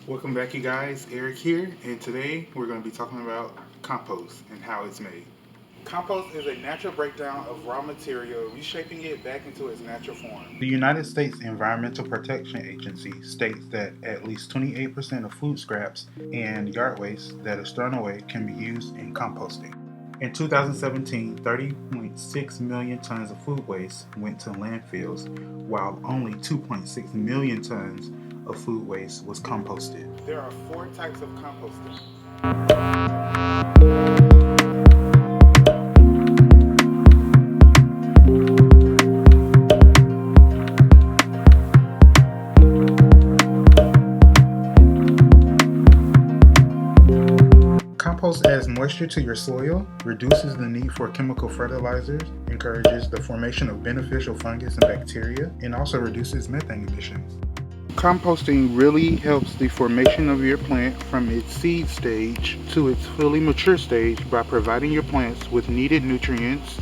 Welcome back, you guys. Eric here, and today we're going to be talking about compost and how it's made. Compost is a natural breakdown of raw material, reshaping it back into its natural form. The United States Environmental Protection Agency states that at least 28% of food scraps and yard waste that is thrown away can be used in composting. In 2017, 30.6 million tons of food waste went to landfills, while only 2.6 million tons of food waste was composted. There are 4 types of composting. Compost adds moisture to your soil, reduces the need for chemical fertilizers, encourages the formation of beneficial fungus and bacteria, and also reduces methane emissions. Composting really helps the formation of your plant from its seed stage to its fully mature stage by providing your plants with needed nutrients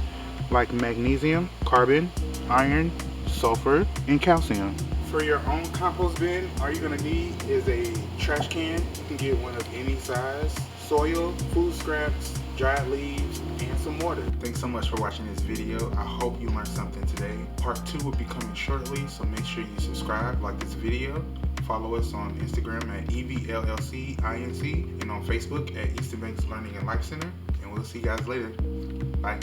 like magnesium, carbon, iron, sulfur, and calcium. For your own compost bin, all you're going to need is a trash can. You can get one of any size, soil, food scraps, dried leaves, and some water. Thanks so much for watching this video. I hope you learned something today. Part 2 will be coming shortly, so make sure you subscribe, like this video, follow us on Instagram at EVLLCINC, and on Facebook at Eastern Banks Learning and Life Center. And we'll see you guys later. Bye.